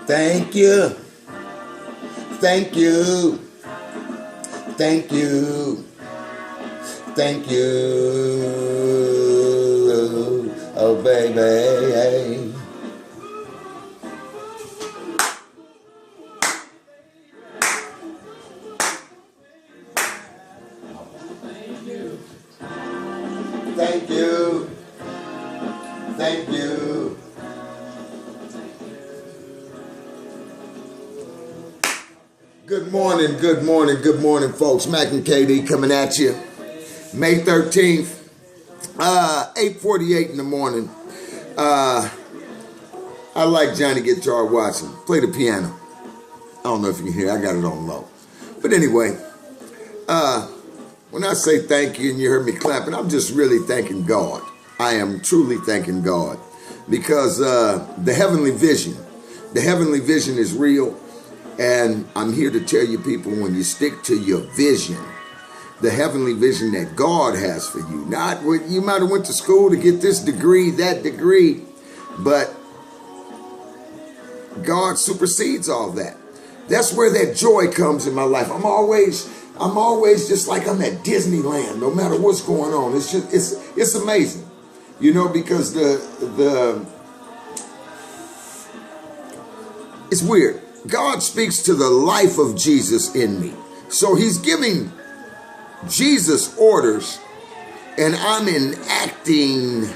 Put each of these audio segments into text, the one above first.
Thank you. Thank you. Thank you. Thank you. Oh, baby. Thank you. Thank you. Good morning, good morning, good morning, folks. Mac and KD coming at you. May 13th, 8:48 in the morning. I like Johnny Guitar Watson. Play the piano. I don't know if you can hear, I got it on low. But anyway, when I say thank you and you heard me clapping, I'm just really thanking God. I am truly thanking God because the heavenly vision is real. And I'm here to tell you people, when you stick to your vision, the heavenly vision that God has for you, not what you might have went to school to get this degree, that degree, but God supersedes all that. That's where that joy comes in my life. I'm always just like I'm at Disneyland, no matter what's going on. It's just, it's amazing, you know, because it's weird. God speaks to the life of Jesus in me. So he's giving Jesus orders and I'm enacting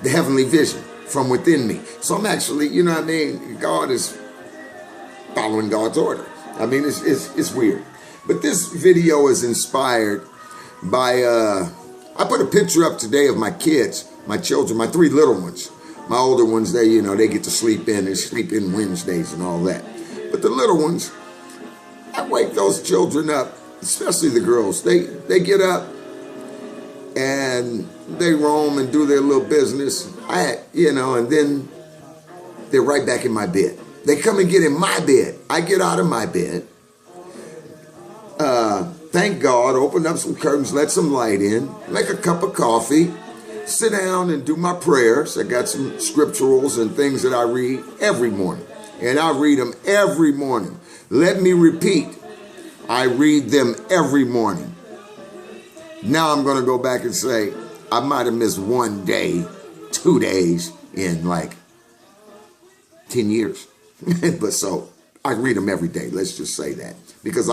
the heavenly vision from within me. So I'm actually, you know what I mean? God is following God's order. I mean, it's weird. But this video is inspired by, I put a picture up today of my kids, my children, my three little ones. My older ones, they get to sleep in. They sleep in Wednesdays and all that. But the little ones, I wake those children up, especially the girls. They get up and they roam and do their little business. And then they're right back in my bed. They come and get in my bed. I get out of my bed. Thank God, open up some curtains, let some light in, make a cup of coffee, sit down and do my prayers. I got some scripturals and things that I read every morning. And I read them every morning. Let me repeat. I read them every morning. Now I'm going to go back and say, I might have missed 1 day, 2 days in like 10 years. But so I read them every day. Let's just say that. Because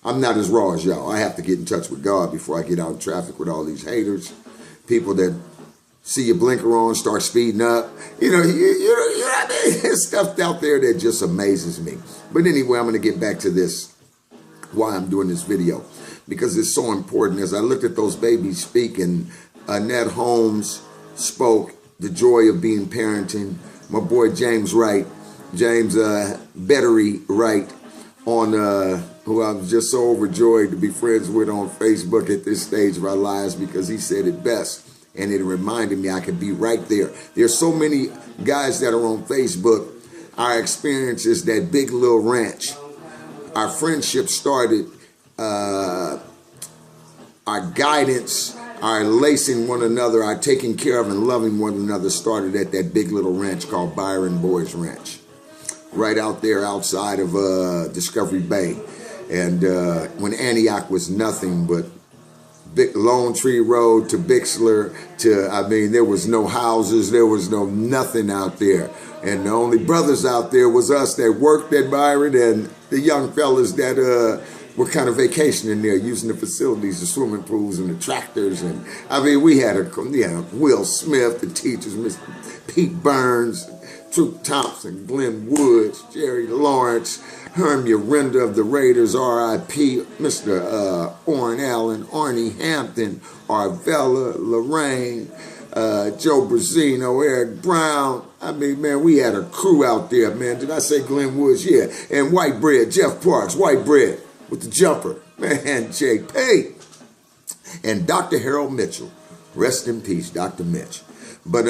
I'm not as raw as y'all. I have to get in touch with God before I get out in traffic with all these haters. People that see your blinker on, start speeding up. You know what I mean? There's stuff out there that just amazes me. But anyway, I'm going to get back to this, why I'm doing this video. Because it's so important. As I looked at those babies speak, and Annette Holmes spoke, the joy of being parenting. My boy James Wright, James Bettery Wright, on who I'm just so overjoyed to be friends with on Facebook at this stage of our lives, because he said it best. And it reminded me I could be right there. There's so many guys that are on Facebook. Our experience is that big little ranch. Our friendship started, our guidance, our lacing one another, our taking care of and loving one another started at that big little ranch called Byron Boys Ranch. Right out there outside of Discovery Bay. And when Antioch was nothing but Lone Tree Road to Bixler there was no houses, there was no nothing out there. And the only brothers out there was us that worked at Byron and the young fellas that were kind of vacationing there, using the facilities, the swimming pools and the tractors. And we had Will Smith, the teachers, Mr. Pete Burns, Troop Thompson, Glenn Woods, Jerry Lawrence, Herm Urenda of the Raiders, R.I.P., Mr. Orrin Allen, Arnie Hampton, Arvella, Lorraine, Joe Brazino, Eric Brown. We had a crew out there, man. Did I say Glenn Woods? Yeah. And White Bread, Jeff Parks, White Bread with the jumper. Man, JP. And Dr. Harold Mitchell. Rest in peace, Dr. Mitch. But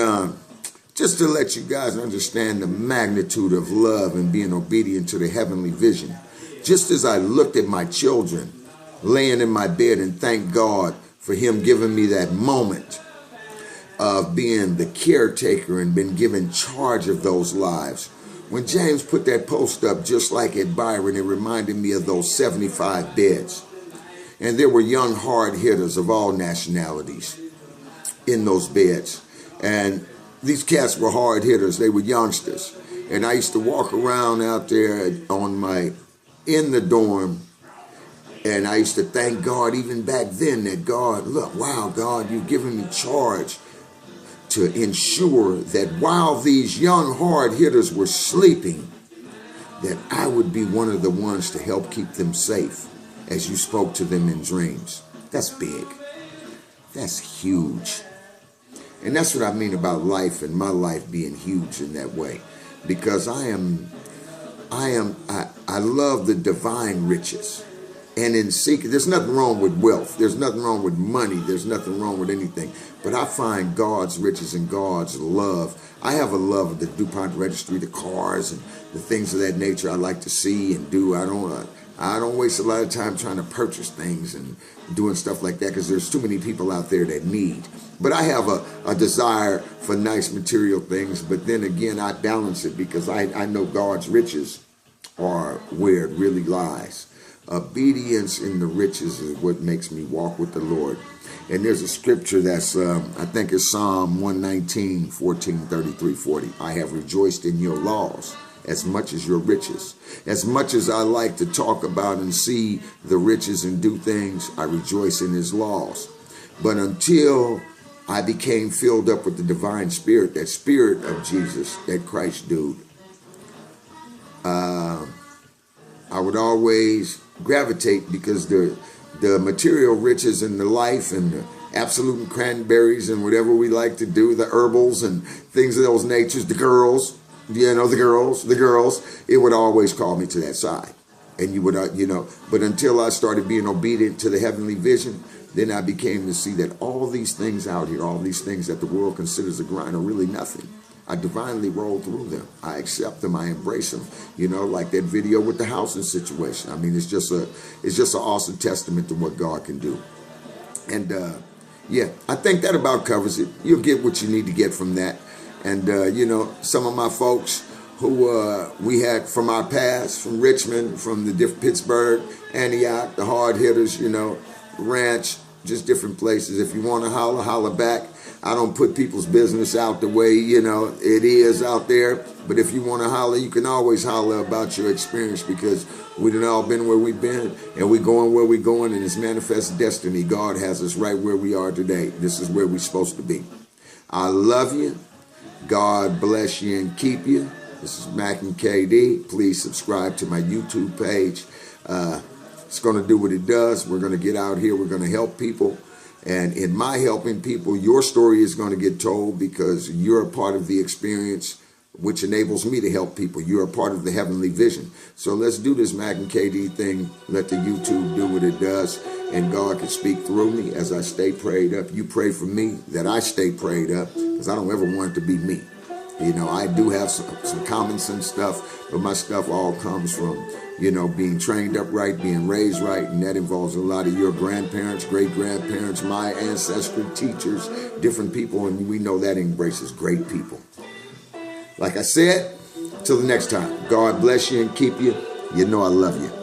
just to let you guys understand the magnitude of love and being obedient to the heavenly vision. Just as I looked at my children laying in my bed and thank God for him giving me that moment of being the caretaker and been given charge of those lives. When James put that post up, just like at Byron, it reminded me of those 75 beds. And there were young hard hitters of all nationalities in those beds. And these cats were hard hitters. They were youngsters. And I used to walk around out there in the dorm, and I used to thank God even back then that God, look, wow, God, you've given me charge to ensure that while these young hard hitters were sleeping, that I would be one of the ones to help keep them safe as you spoke to them in dreams. That's big. That's huge. And that's what I mean about life and my life being huge in that way. Because I love the divine riches. And in seeking, there's nothing wrong with wealth. There's nothing wrong with money. There's nothing wrong with anything. But I find God's riches and God's love. I have a love of the DuPont registry, the cars and the things of that nature I like to see and do. I don't waste a lot of time trying to purchase things and doing stuff like that because there's too many people out there that need. But I have a desire for nice material things. But then again, I balance it because I know God's riches are where it really lies. Obedience in the riches is what makes me walk with the Lord. And there's a scripture that's, I think it's Psalm 119, 14, 33, 40. I have rejoiced in your laws as much as your riches. As much as I like to talk about and see the riches and do things, I rejoice in his laws. But until I became filled up with the divine spirit, that spirit of Jesus, that Christ dude, I would always gravitate because the material riches and the life and the absolute cranberries and whatever we like to do, the herbals and things of those natures, the girls, the girls, it would always call me to that side. And you would, but until I started being obedient to the heavenly vision, then I became to see that all these things out here, all these things that the world considers a grind are really nothing. I divinely roll through them. I accept them. I embrace them. Like that video with the housing situation. I mean, it's just an awesome testament to what God can do. And yeah, I think that about covers it. You'll get what you need to get from that. And some of my folks who we had from our past, from Richmond, from the Pittsburgh, Antioch, the hard hitters, Ranch, just different places. If you want to holler back. I don't put people's business out the way, it is out there. But if you want to holler, you can always holler about your experience because we done all been where we've been and we going where we're going, and it's manifest destiny. God has us right where we are today. This is where we're supposed to be. I love you. God bless you and keep you. This is Mac and KD. Please subscribe to my YouTube page. It's going to do what it does. We're going to get out here. We're going to help people. And in my helping people, your story is going to get told because you're a part of the experience, which enables me to help people. You're a part of the heavenly vision. So let's do this Mac and KD thing. Let the YouTube do what it does. And God can speak through me as I stay prayed up. You pray for me that I stay prayed up because I don't ever want it to be me. I do have some common sense stuff, but my stuff all comes from, being trained up right, being raised right, and that involves a lot of your grandparents, great-grandparents, my ancestry, teachers, different people, and we know that embraces great people. Like I said, till the next time, God bless you and keep you. I love you.